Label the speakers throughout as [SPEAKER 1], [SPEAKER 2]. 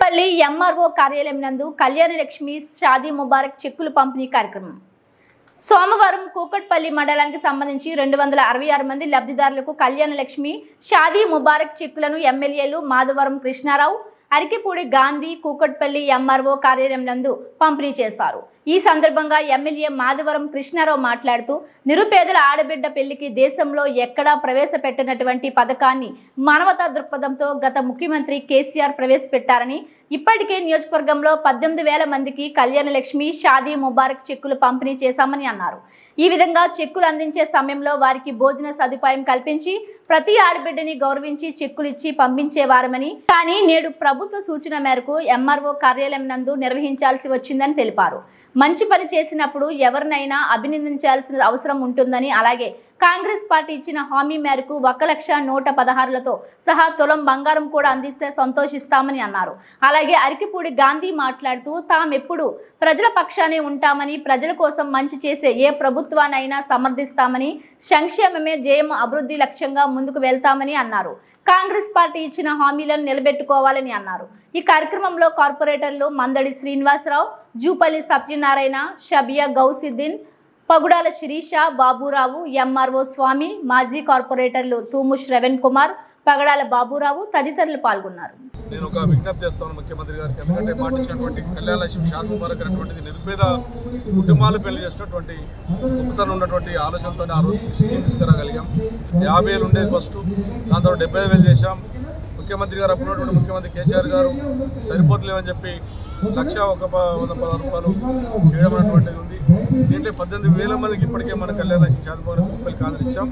[SPEAKER 1] Kukatpally MRO కార్యాలయం నందు కళ్యాణలక్ష్మి షాదీ ముబారక్ చెక్కులు పంపిణీ కార్యక్రమం సోమవారం కూకట్పల్లి మండలానికి సంబంధించి 266 మంది లబ్ధిదారులకు కళ్యాణలక్ష్మి షాదీ ముబారక్ చెక్కులను ఎమ్మెల్యేలు మాధవరం కృష్ణారావు, అరికిపూడి గాంధీ కూకట్పల్లి ఎంఆర్ఓ కార్యాలయం నందు పంపిణీ చేశారు. ఈ సందర్భంగా ఎమ్మెల్యే మాధవరం కృష్ణారావు మాట్లాడుతూ నిరుపేదల ఆడబిడ్డ పెళ్లికి దేశంలో ఎక్కడా ప్రవేశపెట్టినటువంటి పథకాన్ని మానవతా దృక్పథంతో గత ముఖ్యమంత్రి కేసీఆర్ ప్రవేశపెట్టారని, ఇప్పటికే నియోజకవర్గంలో 18,000 మందికి కళ్యాణలక్ష్మి షాదీ ముబారక్ చెక్కులు పంపిణీ చేశామని అన్నారు. ఈ విధంగా చెక్కులు అందించే సమయంలో వారికి భోజన సదుపాయం కల్పించి ప్రతి ఆడబిడ్డని గౌరవించి చెక్కులు ఇచ్చి పంపించేవారమని, కానీ నేడు ప్రభుత్వ సూచన మేరకు ఎంఆర్ఓ కార్యాలయం నందు నిర్వహించాల్సి వచ్చిందని తెలిపారు. మంచి పని చేసినప్పుడు ఎవరినైనా అభినందించాల్సిన అవసరం ఉంటుందని, అలాగే కాంగ్రెస్ పార్టీ ఇచ్చిన హామీ మేరకు 1,116,లతో సహా తులం బంగారం కూడా అందిస్తే సంతోషిస్తామని అన్నారు. అలాగే అరికిపూడి గాంధీ మాట్లాడుతూ తామెప్పుడు ప్రజల పక్షానే ఉంటామని, ప్రజల కోసం మంచి చేసే ఏ ప్రభుత్వానైనా సమర్థిస్తామని, సంక్షేమమే జయం, అభివృద్ధి లక్ష్యంగా ముందుకు వెళ్తామని అన్నారు. కాంగ్రెస్ పార్టీ ఇచ్చిన హామీలను నిలబెట్టుకోవాలని అన్నారు. ఈ కార్యక్రమంలో కార్పొరేటర్లు మందడి శ్రీనివాసరావు, జూపల్లి సత్యనారాయణ, షబియా గౌసిద్దీన్, పగుడాల శిరీష, బాబురావు, ఎంఆర్ఓ స్వామి, మాజీ కార్పొరేటర్లు తూము శ్రవణ్ కుమార్, పగడాల బాబురావు తదితరులు పాల్గొన్నారు.
[SPEAKER 2] నేను ఒక విజ్ఞప్తి చేస్తాను ముఖ్యమంత్రి గారికి. ఎందుకంటే మాటించినటువంటి కళ్యాణలక్ష్మి షాదీ ముబారక్ అనేటువంటిది నిరుపేద కుటుంబాలు పెళ్లి చేసినటువంటి గొప్పతనం ఉన్నటువంటి ఆలోచనతో ఆ రోజు స్కీమ్ తీసుకురాగలిగాం. 50,000 ఉండేది ఫస్ట్, దాని తర్వాత 75,000 చేశాం. ముఖ్యమంత్రి గారు అప్పుడున్నటువంటి ముఖ్యమంత్రి కేసీఆర్ గారు సరిపోతులేమని చెప్పి 1,110 రూపాయలు చేయడం అనేటువంటిది ఉంది. దీంట్లో 18,000 మందికి ఇప్పటికే మన కళ్యాణలక్ష్మి షాదీ ముబారక్ రూపాయలు ఆదరించాం.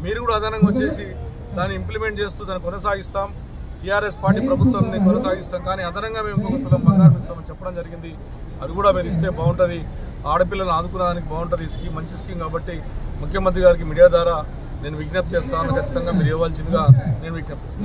[SPEAKER 2] మీరు కూడా అదనంగా వచ్చేసి దాన్ని ఇంప్లిమెంట్ చేస్తూ దాన్ని కొనసాగిస్తాం. టీఆర్ఎస్ పార్టీ ప్రభుత్వాన్ని కొనసాగిస్తాం, కానీ అదనంగా మేము ఇంకొక తులం బంగారం ఇస్తామని చెప్పడం జరిగింది. అది కూడా మీరు ఇస్తే బాగుంటుంది, ఆడపిల్లలను ఆదుకునేదానికి బాగుంటుంది. ఈ స్కీమ్ మంచి స్కీమ్ కాబట్టి ముఖ్యమంత్రి గారికి మీడియా ద్వారా నేను విజ్ఞప్తి చేస్తాను. ఖచ్చితంగా మీరు ఇవ్వాల్సిందిగా నేను విజ్ఞప్తి చేస్తాను.